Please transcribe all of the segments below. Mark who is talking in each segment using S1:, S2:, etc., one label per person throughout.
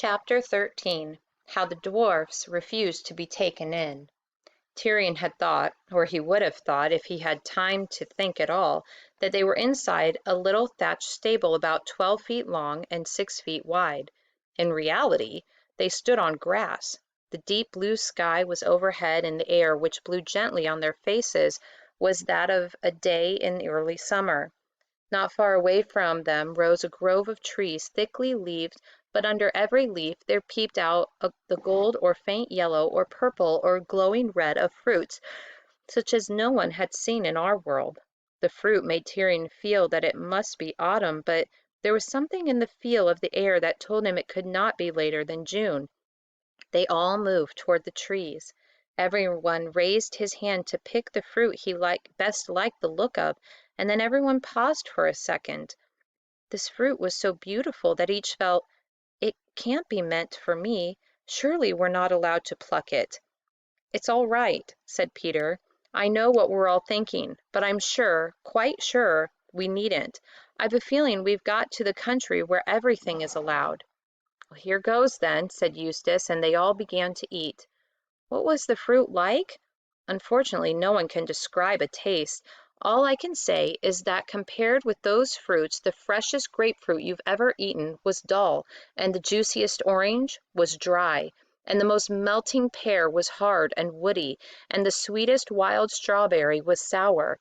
S1: Chapter 13. How the Dwarfs Refused to be Taken In. Tirian had thought, or he would have thought if he had time to think at all, that they were inside a little thatched stable about 12 feet long and 6 feet wide. In reality, they stood on grass. The deep blue sky was overhead, and the air, which blew gently on their faces, was that of a day in early summer. Not far away from them rose a grove of trees thickly leaved, but under every leaf there peeped out the gold or faint yellow or purple or glowing red of fruits such as no one had seen in our world. The fruit made Tirian feel that it must be autumn, but there was something in the feel of the air that told him it could not be later than June. They all moved toward the trees. Everyone raised his hand to pick the fruit he best liked the look of, and then everyone paused for a second. This fruit was so beautiful that each felt, "It can't be meant for me. Surely we're not allowed to pluck it." "It's all right," said Peter. "I know what we're all thinking, but I'm sure, quite sure, we needn't. I've a feeling we've got to the country where everything is allowed." "Well, here goes then," said Eustace, and they all began to eat. What was the fruit like? Unfortunately, no one can describe a taste. All I can say is that compared with those fruits, the freshest grapefruit you've ever eaten was dull, and the juiciest orange was dry, and the most melting pear was hard and woody, and the sweetest wild strawberry was sour.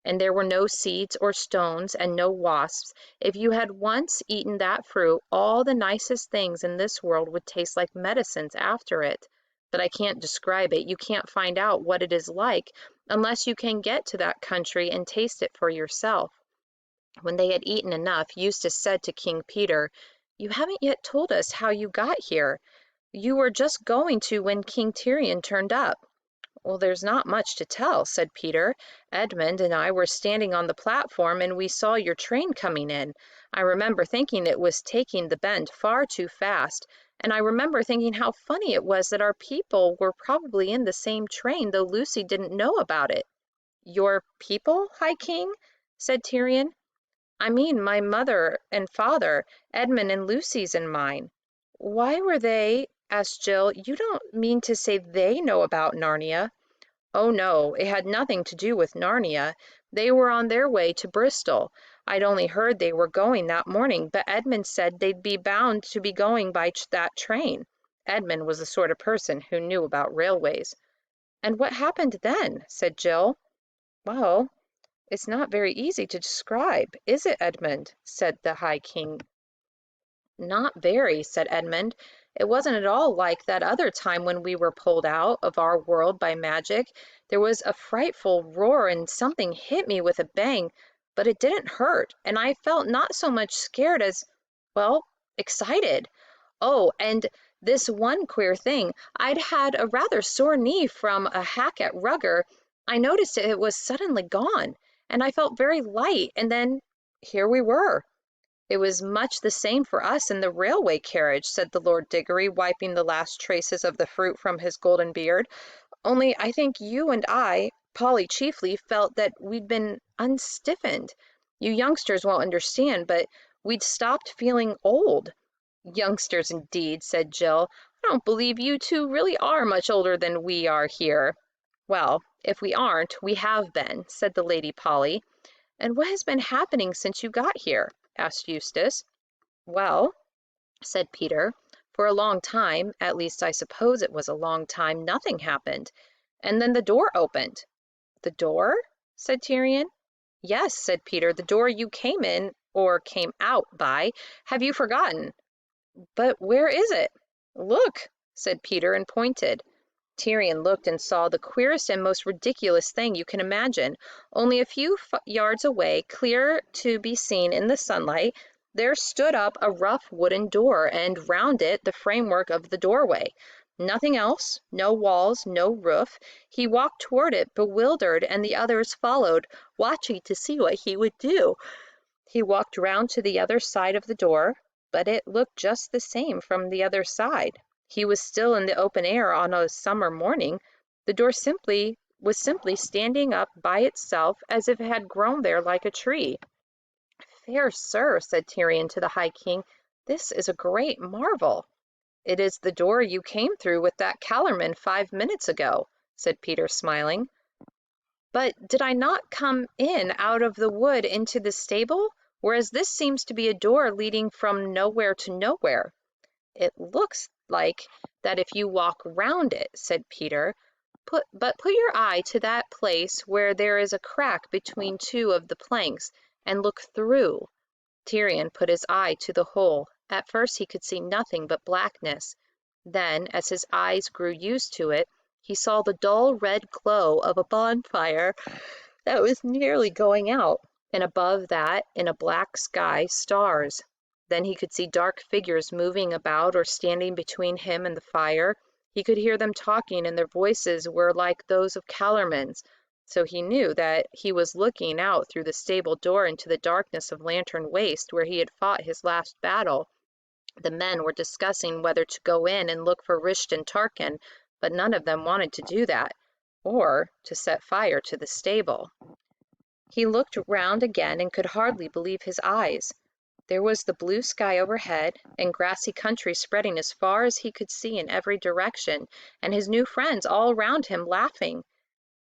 S1: And there were no seeds or stones and no wasps. If you had once eaten that fruit, all the nicest things in this world would taste like medicines after it. But I can't describe it. You can't find out what it is like unless you can get to that country and taste it for yourself." When they had eaten enough, Eustace said to King Peter, "You haven't yet told us how you got here. You were just going to when King Tirian turned up." "Well, there's not much to tell," said Peter. "Edmund and I were standing on the platform and we saw your train coming in. I remember thinking it was taking the bend far too fast, and I remember thinking how funny it was that our people were probably in the same train, though Lucy didn't know about it." "Your people, High King?" said Tirian. "I mean my mother and father, Edmund and Lucy's and mine." "Why were they?" asked Jill. "You don't mean to say they know about Narnia?" "Oh no, it had nothing to do with Narnia. They were on their way to Bristol. I'd only heard they were going that morning, but Edmund said they'd be bound to be going by that train." Edmund was the sort of person who knew about railways. "And what happened then?" said Jill. "Well, it's not very easy to describe, is it, Edmund?" said the High King. "Not very," said Edmund. "It wasn't at all like that other time when we were pulled out of our world by magic. There was a frightful roar and something hit me with a bang, but it didn't hurt, and I felt not so much scared as, well, excited. Oh, and this one queer thing, I'd had a rather sore knee from a hack at Rugger. I noticed it was suddenly gone, and I felt very light, and then here we were." "It was much the same for us in the railway carriage," said the Lord Diggory, wiping the last traces of the fruit from his golden beard. "Only I think you and I, Polly chiefly, felt that we'd been unstiffened. You youngsters won't understand, but we'd stopped feeling old." "Youngsters indeed," said Jill. "I don't believe you two really are much older than we are here." "Well, if we aren't, we have been," said the Lady Polly. "And what has been happening since you got here?" asked Eustace. "Well," said Peter, "for a long time, at least I suppose it was a long time, nothing happened. And then the door opened." "The door?" said Tirian. "Yes," said Peter, "the door you came in, or came out by. Have you forgotten?" "But where is it?" "Look," said Peter, and pointed. Tirian looked and saw the queerest and most ridiculous thing you can imagine. Only a few yards away, clear to be seen in the sunlight, there stood up a rough wooden door, and round it the framework of the doorway. Nothing else, no walls, no roof. He walked toward it, bewildered, and the others followed, watching to see what he would do. He walked round to the other side of the door, but it looked just the same from the other side. He was still in the open air on a summer morning. The door was simply standing up by itself as if it had grown there like a tree. "Fair sir," said Tirian to the High King, "this is a great marvel." "It is the door you came through with that Kellerman 5 minutes ago," said Peter, smiling. "But did I not come in out of the wood into the stable, whereas this seems to be a door leading from nowhere to nowhere?" "It looks like that if you walk round it," said Peter. Put your eye to that place where there is a crack between two of the planks, and look through." Tyrian put his eye to the hole. At first he could see nothing but blackness. Then, as his eyes grew used to it, he saw the dull red glow of a bonfire that was nearly going out, and above that, in a black sky, stars. Then he could see dark figures moving about or standing between him and the fire. He could hear them talking, and their voices were like those of Kellerman's. So he knew that he was looking out through the stable door into the darkness of Lantern Waste, where he had fought his last battle. The men were discussing whether to go in and look for Rishton Tarkin, but none of them wanted to do that, or to set fire to the stable. He looked round again and could hardly believe his eyes. There was the blue sky overhead, and grassy country spreading as far as he could see in every direction, and his new friends all around him laughing.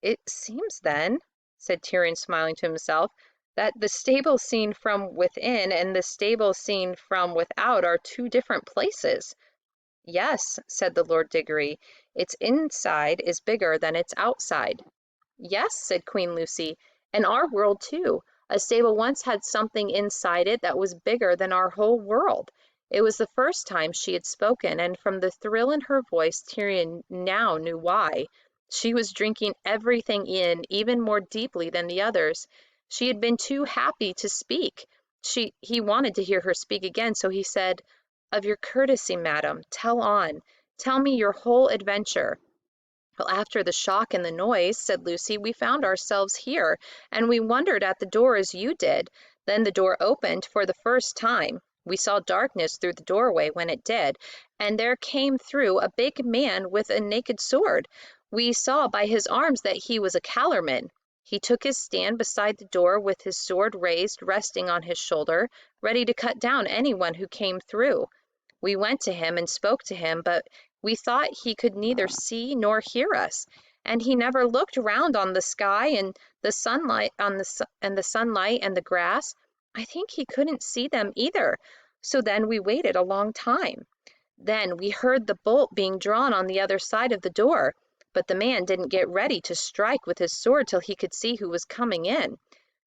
S1: "It seems, then," said Tyrion, smiling to himself, "that the stable seen from within and the stable seen from without are two different places." "Yes," said the Lord Diggory, "its inside is bigger than its outside." "Yes," said Queen Lucy, "and our world too. A stable once had something inside it that was bigger than our whole world." It was the first time she had spoken, and from the thrill in her voice Tyrion now knew why. She was drinking everything in even more deeply than the others. She had been too happy to speak. He wanted to hear her speak again, so he said, "Of your courtesy, madam, tell on. Tell me your whole adventure." "Well, after the shock and the noise," said Lucy, "we found ourselves here, and we wondered at the door as you did. Then the door opened for the first time. We saw darkness through the doorway when it did, and there came through a big man with a naked sword. We saw by his arms that he was a Kellerman. He took his stand beside the door with his sword raised, resting on his shoulder, ready to cut down anyone who came through. We went to him and spoke to him, but we thought he could neither see nor hear us, and he never looked round on the sky and the sunlight and the grass. I think he couldn't see them either. So then we waited a long time. Then we heard the bolt being drawn on the other side of the door, but the man didn't get ready to strike with his sword till he could see who was coming in.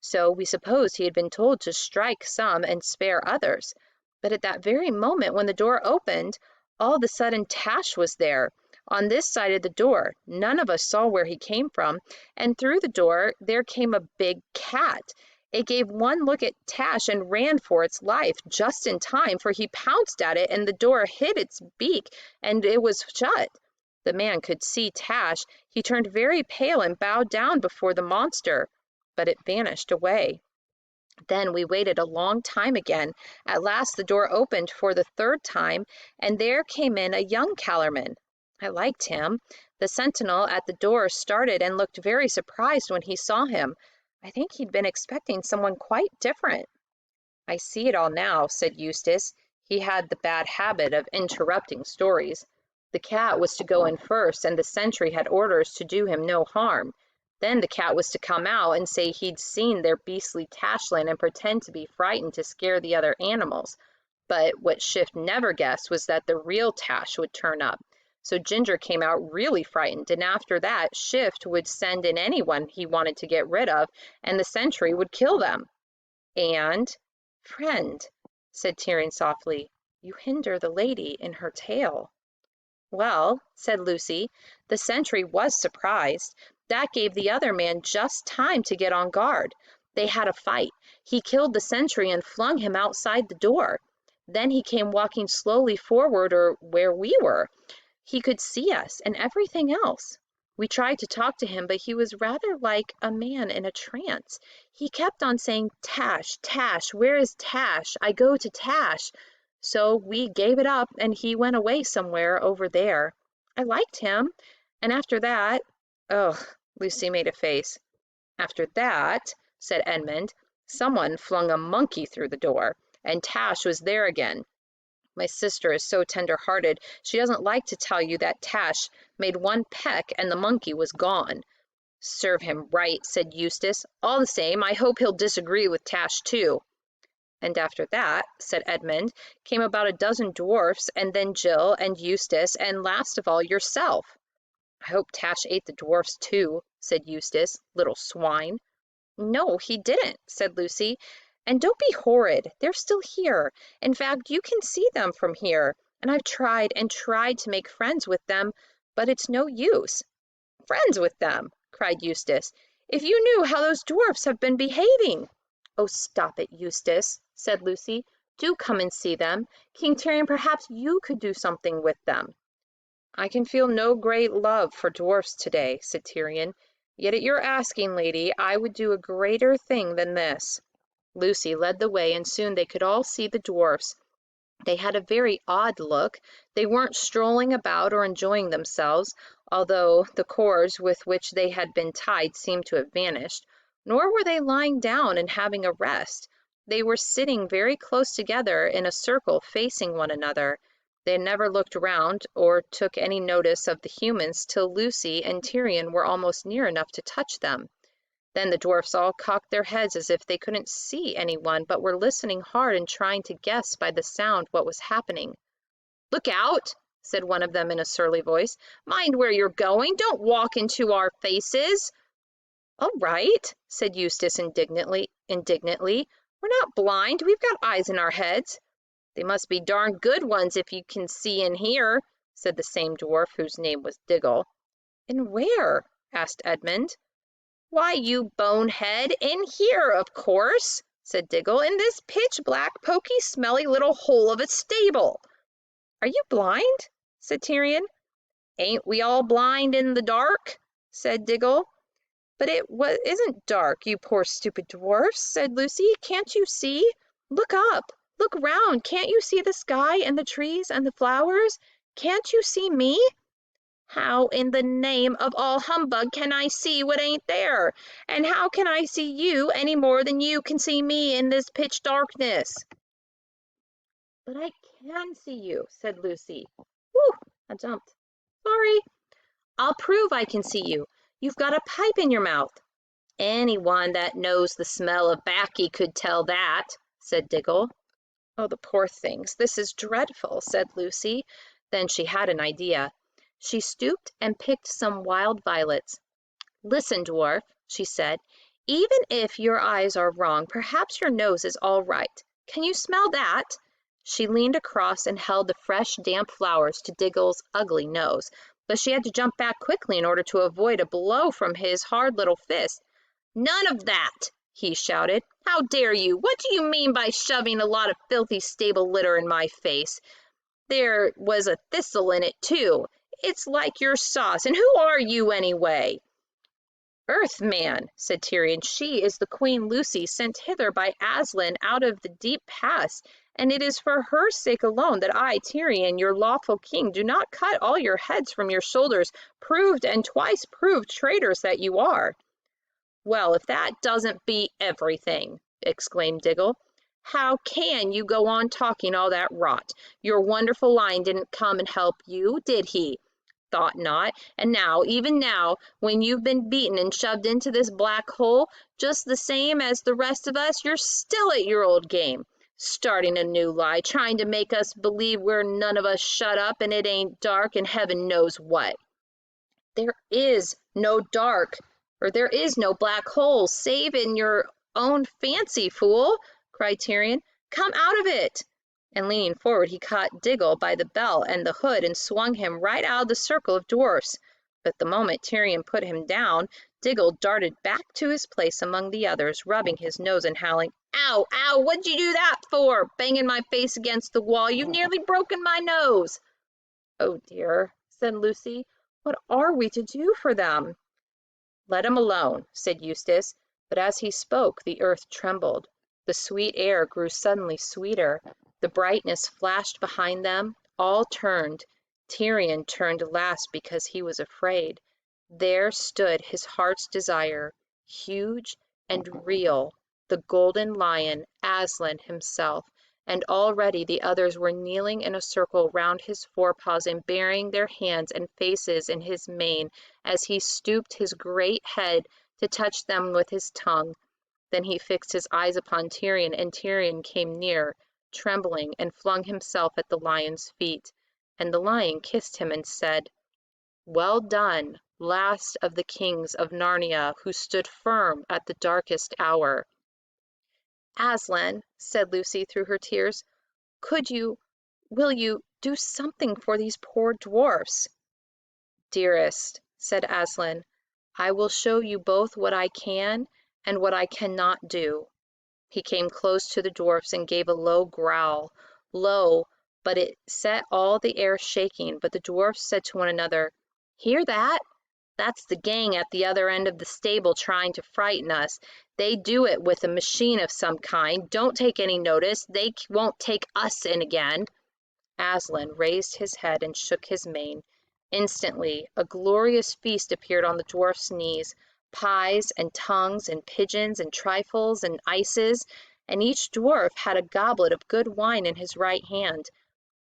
S1: So we supposed he had been told to strike some and spare others. But at that very moment when the door opened, all of a sudden Tash was there, on this side of the door. None of us saw where he came from, and through the door there came a big cat. It gave one look at Tash and ran for its life, just in time, for he pounced at it and the door hit its beak and it was shut. The man could see Tash. He turned very pale and bowed down before the monster, but it vanished away. Then we waited a long time again. At last the door opened for the third time, and there came in a young Kellerman. I liked him. The sentinel at the door started and looked very surprised when he saw him. I think he'd been expecting someone quite different. "I see it all now," said Eustace. He had the bad habit of interrupting stories. "The cat was to go in first, and the sentry had orders to do him no harm. Then the cat was to come out and say he'd seen their beastly Tashland and pretend to be frightened to scare the other animals. But what Shift never guessed was that the real Tash would turn up. So Ginger came out really frightened, and after that Shift would send in anyone he wanted to get rid of, and the sentry would kill them." "And, friend," said Tyrion softly, "you hinder the lady in her tale." "Well," said Lucy, "the sentry was surprised. That gave the other man just time to get on guard. They had a fight. He killed the sentry and flung him outside the door. Then he came walking slowly forward, or where we were. He could see us and everything else. We tried to talk to him, but he was rather like a man in a trance. He kept on saying, 'Tash, Tash, where is Tash? I go to Tash.' So we gave it up, and he went away somewhere over there. I liked him, and after that—" "Ugh," Lucy made a face. "After that," said Edmund, "someone flung a monkey through the door, and Tash was there again. My sister is so tender-hearted, she doesn't like to tell you that Tash made one peck and the monkey was gone." "Serve him right," said Eustace. "All the same, I hope he'll disagree with Tash too." "And after that," said Edmund, "came about a dozen dwarfs, and then Jill and Eustace, and last of all yourself." "I hope Tash ate the dwarfs too," said Eustace. "Little swine." "No, he didn't," said Lucy. "And don't be horrid. They're still here. In fact, you can see them from here. And I've tried and tried to make friends with them, but it's no use." "Friends with them!" cried Eustace. "If you knew how those dwarfs have been behaving!" "Oh, stop it, Eustace," said Lucy. "Do come and see them. King Tyrion, perhaps you could do something with them." "I can feel no great love for dwarfs today," said Tyrion. "Yet at your asking, lady, I would do a greater thing than this." Lucy led the way, and soon they could all see the dwarfs. They had a very odd look. They weren't strolling about or enjoying themselves, although the cords with which they had been tied seemed to have vanished, nor were they lying down and having a rest. They were sitting very close together in a circle facing one another. They never looked round or took any notice of the humans till Lucy and Tyrion were almost near enough to touch them. Then the dwarfs all cocked their heads as if they couldn't see anyone, but were listening hard and trying to guess by the sound what was happening. "Look out!" said one of them in a surly voice. "Mind where you're going. Don't walk into our faces." "All right," said Eustace indignantly. "We're not blind. We've got eyes in our heads." "They must be darn good ones if you can see in here," said the same dwarf, whose name was Diggle. "In where?" asked Edmund. "Why, you bonehead, in here, of course," said Diggle, "in this pitch-black, poky, smelly little hole of a stable." "Are you blind?" said Tyrion. "Ain't we all blind in the dark?" said Diggle. "But it isn't dark, you poor stupid dwarfs," said Lucy. "Can't you see? Look up, look round. Can't you see the sky and the trees and the flowers? Can't you see me?" "How in the name of all humbug can I see what ain't there? And how can I see you any more than you can see me in this pitch darkness?" "But I can see you," said Lucy. "Whew!" I jumped. "Sorry." "I'll prove I can see you. You've got a pipe in your mouth." "Anyone that knows the smell of baccy could tell that," said Diggle. "Oh, the poor things, this is dreadful," said Lucy. Then she had an idea. She stooped and picked some wild violets. "Listen, dwarf," she said. "Even if your eyes are wrong, perhaps your nose is all right. Can you smell that?" She leaned across and held the fresh, damp flowers to Diggle's ugly nose, but she had to jump back quickly in order to avoid a blow from his hard little fist. "None of that!" he shouted. "How dare you? What do you mean by shoving a lot of filthy stable litter in my face? There was a thistle in it, too. It's like your sauce. And who are you, anyway?" "Earthman," said Tyrion. "She is the Queen Lucy, sent hither by Aslan out of the deep past, and it is for her sake alone that I, Tyrion, your lawful king, do not cut all your heads from your shoulders, proved and twice proved traitors that you are." "Well, if that doesn't beat everything!" exclaimed Diggle. "How can you go on talking all that rot? Your wonderful lion didn't come and help you, did he? Thought not. And now, even now, when you've been beaten and shoved into this black hole, just the same as the rest of us, you're still at your old game, starting a new lie, trying to make us believe we're none of us shut up and it ain't dark and heaven knows what." "There is no dark, or there is no black hole, save in your own fancy, fool," cried Tyrion. "Come out of it." And leaning forward, he caught Diggle by the belt and the hood and swung him right out of the circle of dwarfs. But the moment Tyrion put him down, Diggle darted back to his place among the others, rubbing his nose and howling, "Ow, ow, what'd you do that for? Banging my face against the wall. You've nearly broken my nose." "Oh dear," said Lucy. "What are we to do for them?" "Let 'em alone," said Eustace, but as he spoke the earth trembled. The sweet air grew suddenly sweeter. The brightness flashed behind them. All turned. Tyrion turned last because he was afraid. There stood his heart's desire, huge and real, the golden lion, Aslan himself, and already the others were kneeling in a circle round his forepaws and burying their hands and faces in his mane as he stooped his great head to touch them with his tongue. Then he fixed his eyes upon Tyrion, and Tyrion came near, trembling, and flung himself at the lion's feet. And the lion kissed him and said, "Well done, last of the kings of Narnia, who stood firm at the darkest hour." "Aslan," said Lucy through her tears, will you, do something for these poor dwarfs?" "Dearest," said Aslan, "I will show you both what I can and what I cannot do." He came close to the dwarfs and gave a low growl, low, but it set all the air shaking. But the dwarfs said to one another, "Hear that? That's the gang at the other end of the stable trying to frighten us. They do it with a machine of some kind. Don't take any notice. They won't take us in again." Aslan raised his head and shook his mane. Instantly a glorious feast appeared on the dwarfs' knees, pies and tongues and pigeons and trifles and ices, and each dwarf had a goblet of good wine in his right hand.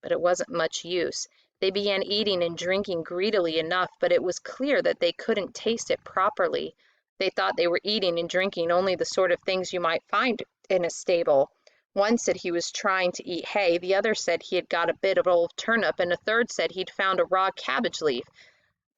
S1: But it wasn't much use. They began eating and drinking greedily enough, but it was clear that they couldn't taste it properly. They thought they were eating and drinking only the sort of things you might find in a stable. One said he was trying to eat hay, the other said he had got a bit of old turnip, and a third said he'd found a raw cabbage leaf.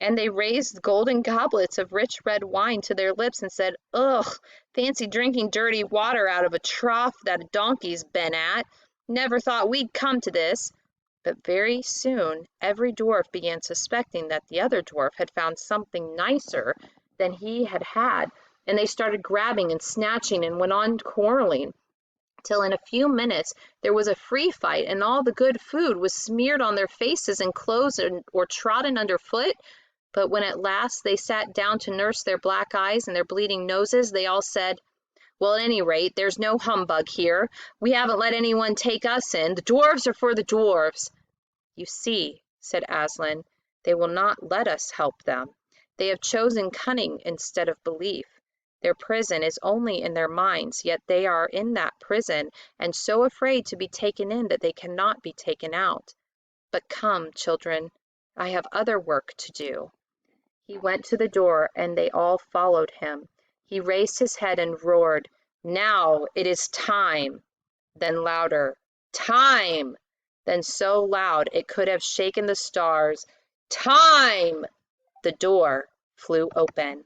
S1: And they raised golden goblets of rich red wine to their lips and said, "Ugh, fancy drinking dirty water out of a trough that a donkey's been at. Never thought we'd come to this." But very soon every dwarf began suspecting that the other dwarf had found something nicer than he had had, and they started grabbing and snatching and went on quarreling, till in a few minutes there was a free fight, and all the good food was smeared on their faces and clothes or trodden underfoot. But when at last they sat down to nurse their black eyes and their bleeding noses, they all said, "Well, at any rate, there's no humbug here. We haven't let anyone take us in. The dwarves are for the dwarves." "You see," said Aslan, "they will not let us help them. They have chosen cunning instead of belief. Their prison is only in their minds, yet they are in that prison and so afraid to be taken in that they cannot be taken out. But come, children, I have other work to do." He went to the door, and they all followed him. He raised his head and roared, "Now it is time!" Then louder, "Time!" Then so loud it could have shaken the stars, "Time!" The door flew open.